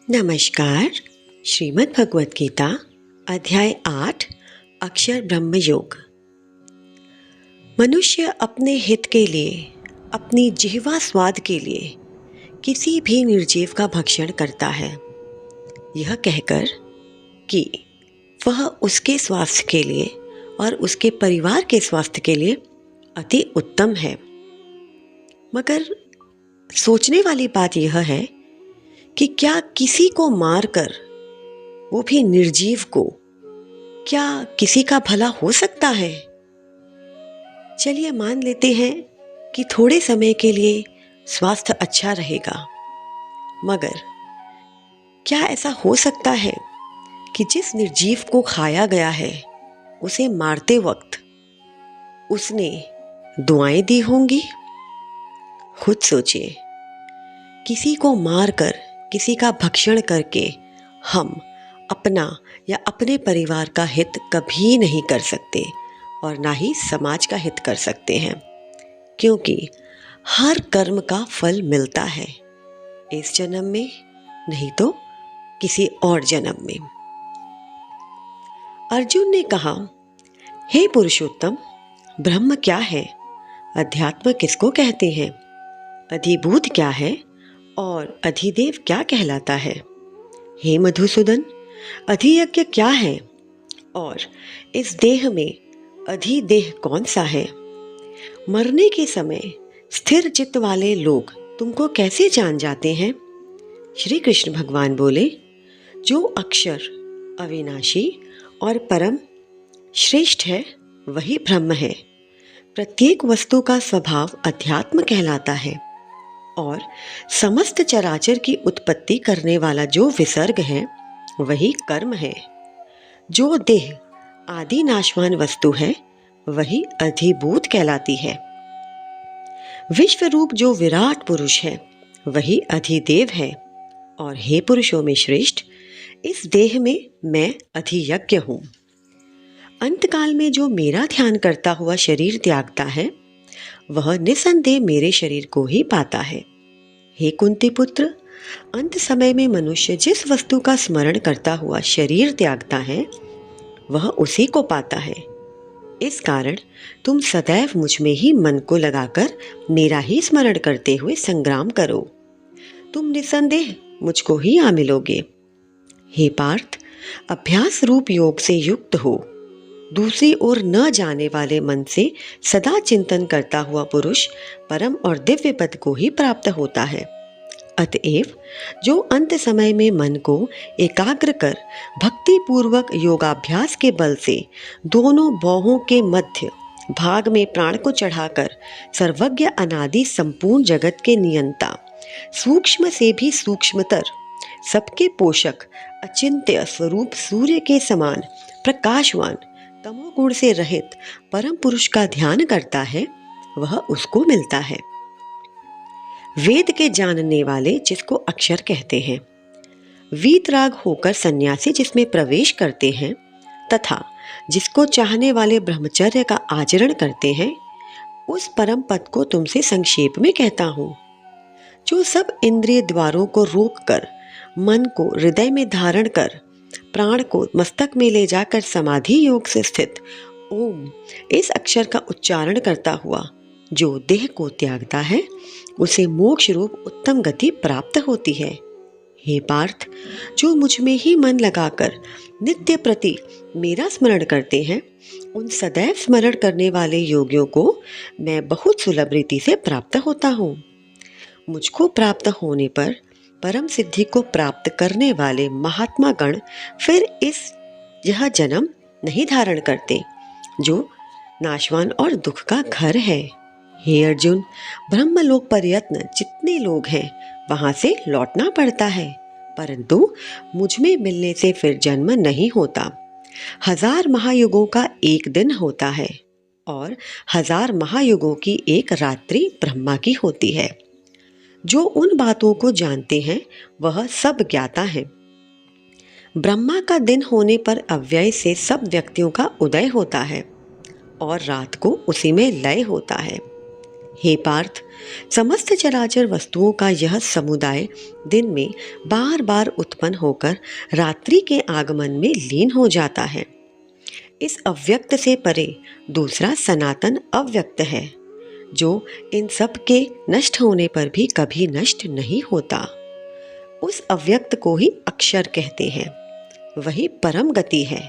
नमस्कार। श्रीमद् भगवत गीता अध्याय 8 अक्षर ब्रह्म योग। मनुष्य अपने हित के लिए, अपनी जिह्वा स्वाद के लिए किसी भी निर्जीव का भक्षण करता है, यह कहकर कि वह उसके स्वास्थ्य के लिए और उसके परिवार के स्वास्थ्य के लिए अति उत्तम है। मगर सोचने वाली बात यह है कि क्या किसी को मारकर, वो भी निर्जीव को, क्या किसी का भला हो सकता है? चलिए मान लेते हैं कि थोड़े समय के लिए स्वास्थ्य अच्छा रहेगा, मगर क्या ऐसा हो सकता है कि जिस निर्जीव को खाया गया है, उसे मारते वक्त उसने दुआएं दी होंगी? खुद सोचिए, किसी को मारकर, किसी का भक्षण करके हम अपना या अपने परिवार का हित कभी नहीं कर सकते और ना ही समाज का हित कर सकते हैं, क्योंकि हर कर्म का फल मिलता है, इस जन्म में नहीं तो किसी और जन्म में। अर्जुन ने कहा, हे पुरुषोत्तम, ब्रह्म क्या है? अध्यात्म किसको कहते हैं? अधिभूत क्या है और अधिदेव क्या कहलाता है? हे मधुसूदन, अधियज्ञ क्या है और इस देह में अधिदेह कौन सा है? मरने के समय स्थिर चित्त वाले लोग तुमको कैसे जान जाते हैं? श्री कृष्ण भगवान बोले, जो अक्षर अविनाशी और परम श्रेष्ठ है, वही ब्रह्म है। प्रत्येक वस्तु का स्वभाव अध्यात्म कहलाता है और समस्त चराचर की उत्पत्ति करने वाला जो विसर्ग है, वही कर्म है। जो देह आदि नाशवान वस्तु है, वही अधिभूत कहलाती है। विश्व रूप जो विराट पुरुष है, वही अधिदेव है। और हे पुरुषों में श्रेष्ठ, इस देह में मैं अधियज्ञ हूं। अंतकाल में जो मेरा ध्यान करता हुआ शरीर त्यागता है, वह निसंदेह मेरे शरीर को ही पाता है। हे कुंती पुत्र, अंत समय में मनुष्य जिस वस्तु का स्मरण करता हुआ शरीर त्यागता है, वह उसी को पाता है। इस कारण तुम सदैव मुझ में ही मन को लगाकर मेरा ही स्मरण करते हुए संग्राम करो। तुम निसंदेह मुझको ही आ मिलोगे। हे पार्थ, अभ्यास रूप योग से युक्त हो दूसरी ओर न जाने वाले मन से सदा चिंतन करता हुआ पुरुष परम और दिव्य पद को ही प्राप्त होता है। अतएव जो अंत समय में मन को एकाग्र कर भक्ति पूर्वक योगाभ्यास के बल से दोनों बाहों के मध्य भाग में प्राण को चढ़ाकर सर्वज्ञ अनादि संपूर्ण जगत के नियंता, सूक्ष्म से भी सूक्ष्मतर, सबके पोषक अचिंत्य स्वरूप सूर्य के समान प्रकाशवान, तमोगुण से रहित परम पुरुष का ध्यान करता है, वह उसको मिलता है। वेद के जानने वाले जिसको अक्षर कहते हैं, वीतराग होकर सन्यासी जिसमें प्रवेश करते हैं तथा जिसको चाहने वाले ब्रह्मचर्य का आचरण करते हैं, उस परम पद को तुमसे संक्षेप में कहता हूँ। जो सब इंद्रिय द्वारों को रोककर मन को हृदय में धारण कर प्राण को मस्तक में ले जाकर समाधि योग से स्थित ओम इस अक्षर का उच्चारण करता हुआ जो देह को त्यागता है, उसे मोक्ष रूप उत्तम गति प्राप्त होती है। हे पार्थ, जो मुझ में ही मन लगाकर नित्य प्रति मेरा स्मरण करते हैं, उन सदैव स्मरण करने वाले योगियों को मैं बहुत सुलभ रीति से प्राप्त होता हूँ। मुझको प्राप्त होने पर परम सिद्धि को प्राप्त करने वाले महात्मा गण फिर यह जन्म नहीं धारण करते, जो नाशवान और दुख का घर है। हे अर्जुन, ब्रह्मलोक पर्यत्न जितने लोग हैं, वहां से लौटना पड़ता है, परंतु मुझ में मिलने से फिर जन्म नहीं होता। 1000 महायुगों का एक दिन होता है और 1000 महायुगों की एक रात्रि ब्रह्मा की होती है। जो उन बातों को जानते हैं, वह सब ज्ञाता है। ब्रह्मा का दिन होने पर अव्यय से सब व्यक्तियों का उदय होता है और रात को उसी में लय होता है। हे पार्थ, समस्त चराचर वस्तुओं का यह समुदाय दिन में बार बार उत्पन्न होकर रात्रि के आगमन में लीन हो जाता है। इस अव्यक्त से परे दूसरा सनातन अव्यक्त है, जो इन सब के नष्ट होने पर भी कभी नष्ट नहीं होता। उस अव्यक्त को ही अक्षर कहते हैं। वही परम गति है,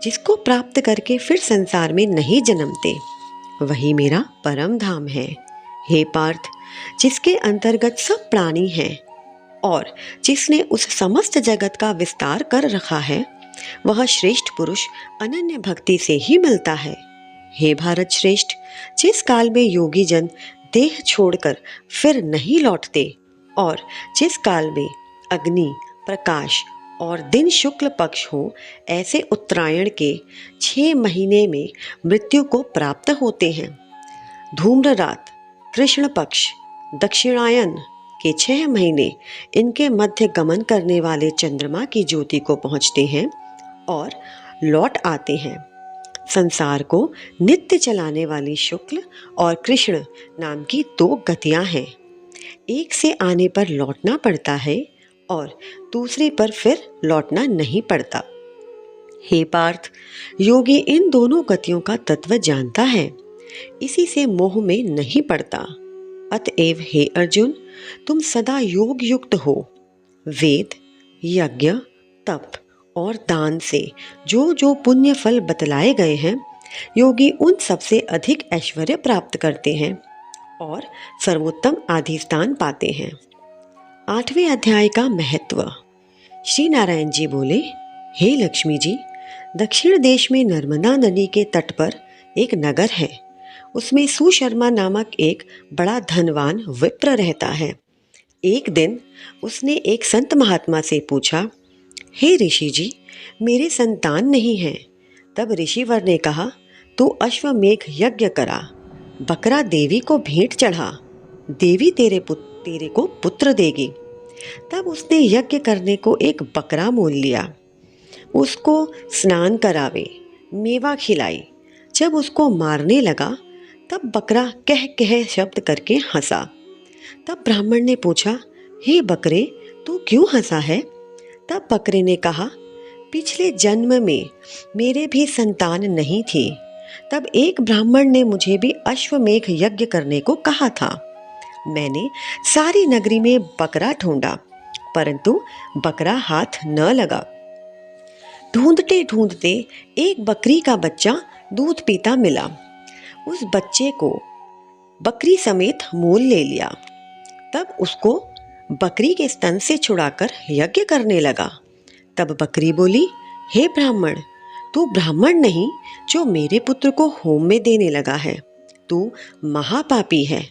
जिसको प्राप्त करके फिर संसार में नहीं जन्मते। वही मेरा परम धाम है। हे पार्थ, जिसके अंतर्गत सब प्राणी हैं और जिसने उस समस्त जगत का विस्तार कर रखा है, वह श्रेष्ठ पुरुष अनन्य भक्ति से ही मिलता है। हे भारत श्रेष्ठ, जिस काल में योगी जन देह छोड़कर फिर नहीं लौटते और जिस काल में अग्नि, प्रकाश और दिन शुक्ल पक्ष हो, ऐसे उत्तरायण के 6 महीने में मृत्यु को प्राप्त होते हैं। धूम्र रात, कृष्ण पक्ष, दक्षिणायन के 6 महीने इनके मध्य गमन करने वाले चंद्रमा की ज्योति को पहुँचते हैं और लौट आते हैं। संसार को नित्य चलाने वाली शुक्ल और कृष्ण नाम की 2 गतियां हैं। एक से आने पर लौटना पड़ता है और दूसरे पर फिर लौटना नहीं पड़ता। हे पार्थ, योगी इन दोनों गतियों का तत्व जानता है, इसी से मोह में नहीं पड़ता। अतएव हे अर्जुन, तुम सदा योग युक्त हो। वेद, यज्ञ, तप और दान से जो जो पुण्य फल बतलाए गए हैं, योगी उन सबसे अधिक ऐश्वर्य प्राप्त करते हैं और सर्वोत्तम आधिस्थान पाते हैं। 8वें अध्याय का महत्व। श्री नारायण जी बोले, हे लक्ष्मी जी, दक्षिण देश में नर्मदा नदी के तट पर एक नगर है। उसमें सुशर्मा नामक एक बड़ा धनवान विप्र रहता है। एक दिन उसने एक संत महात्मा से पूछा, हे ऋषि जी, मेरे संतान नहीं है। तब ऋषिवर ने कहा, तू अश्वमेघ यज्ञ करा, बकरा देवी को भेंट चढ़ा, देवी तेरे को पुत्र देगी। तब उसने यज्ञ करने को एक बकरा मोल लिया, उसको स्नान करावे, मेवा खिलाई। जब उसको मारने लगा, तब बकरा कह कह शब्द करके हंसा। तब ब्राह्मण ने पूछा, हे बकरे, तू क्यों हंसा है? तब बकरे ने कहा, पिछले जन्म में मेरे भी संतान नहीं थी। तब एक ब्राह्मण ने मुझे भी अश्वमेघ यज्ञ करने को कहा था। मैंने सारी नगरी में बकरा ढूंढा, परंतु बकरा हाथ न लगा। ढूंढते ढूंढते एक बकरी का बच्चा दूध पीता मिला। उस बच्चे को बकरी समेत मोल ले लिया। तब उसको बकरी के स्तन से छुड़ाकर यज्ञ करने लगा। तब बकरी बोली, हे ब्राह्मण, तू ब्राह्मण नहीं जो मेरे पुत्र को होम में देने लगा है। तू महापापी है।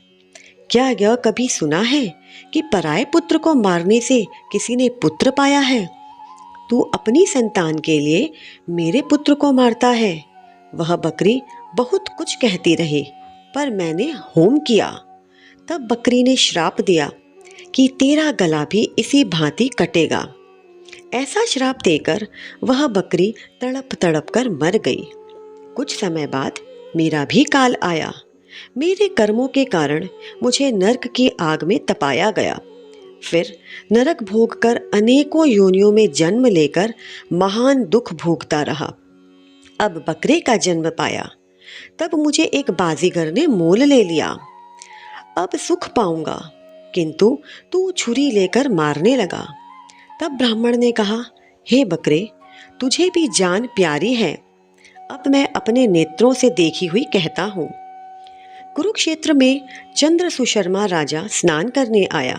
क्या यह कभी सुना है कि पराये पुत्र को मारने से किसी ने पुत्र पाया है? तू अपनी संतान के लिए मेरे पुत्र को मारता है। वह बकरी बहुत कुछ कहती रही, पर मैंने होम किया। तब बकरी ने श्राप दिया कि तेरा गला भी इसी भांति कटेगा। ऐसा श्राप देकर वह बकरी तड़प तड़प कर मर गई। कुछ समय बाद मेरा भी काल आया। मेरे कर्मों के कारण मुझे नरक की आग में तपाया गया। फिर नरक भोग कर अनेकों योनियों में जन्म लेकर महान दुख भोगता रहा। अब बकरे का जन्म पाया। तब मुझे एक बाजीगर ने मोल ले लिया। अब सुख पाऊंगा, किंतु तू छुरी लेकर मारने लगा। तब ब्राह्मण ने कहा, हे बकरे, तुझे भी जान प्यारी है। अब मैं अपने नेत्रों से देखी हुई कहता हूँ। कुरुक्षेत्र में चंद्र सुशर्मा राजा स्नान करने आया।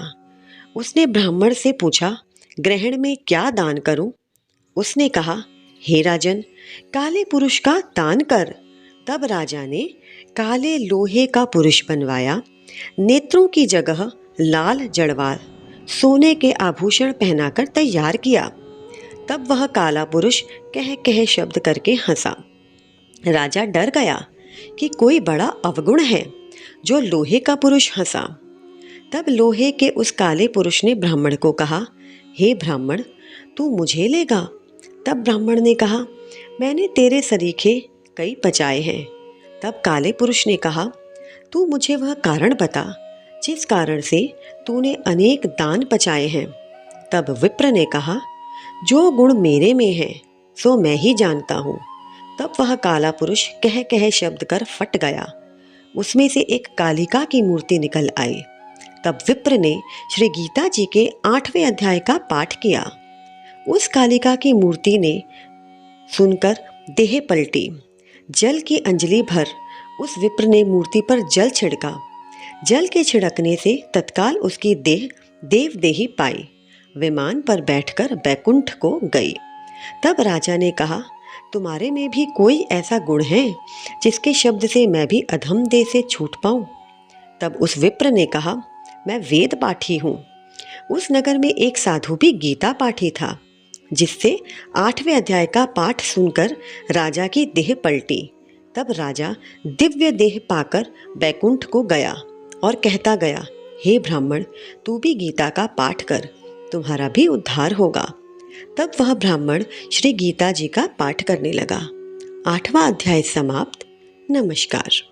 उसने ब्राह्मण से पूछा, ग्रहण में क्या दान करूं? उसने कहा, हे राजन, काले पुरुष का दान कर। तब राजा ने काले लोहे का पुरुष बनवाया, नेत्रों की जगह लाल जड़वा सोने के आभूषण पहनाकर तैयार किया। तब वह काला पुरुष कह कह शब्द करके हंसा। राजा डर गया कि कोई बड़ा अवगुण है जो लोहे का पुरुष हंसा। तब लोहे के उस काले पुरुष ने ब्राह्मण को कहा, हे ब्राह्मण, तू मुझे लेगा? तब ब्राह्मण ने कहा, मैंने तेरे सरीखे कई पचाए हैं। तब काले पुरुष ने कहा, तू मुझे वह कारण बता जिस कारण से तूने अनेक दान पचाए हैं। तब विप्र ने कहा, जो गुण मेरे में है सो मैं ही जानता हूँ। तब वह काला पुरुष कह कह शब्द कर फट गया। उसमें से एक कालिका की मूर्ति निकल आई। तब विप्र ने श्री गीता जी के 8वें अध्याय का पाठ किया। उस कालिका की मूर्ति ने सुनकर देह पलटी। जल की अंजलि भर उस विप्र ने मूर्ति पर जल छिड़का। जल के छिड़कने से तत्काल उसकी देह देवदेही पाई। विमान पर बैठकर बैकुंठ को गई। तब राजा ने कहा, तुम्हारे में भी कोई ऐसा गुण है जिसके शब्द से मैं भी अधम देह से छूट पाऊं? तब उस विप्र ने कहा, मैं वेद पाठी हूँ। उस नगर में एक साधु भी गीता पाठी था, जिससे 8वें अध्याय का पाठ सुनकर राजा की देह पलटी। तब राजा दिव्य देह पाकर बैकुंठ को गया और कहता गया, हे ब्राह्मण, तू भी गीता का पाठ कर, तुम्हारा भी उद्धार होगा। तब वह ब्राह्मण श्री गीता जी का पाठ करने लगा। 8वां अध्याय समाप्त। नमस्कार।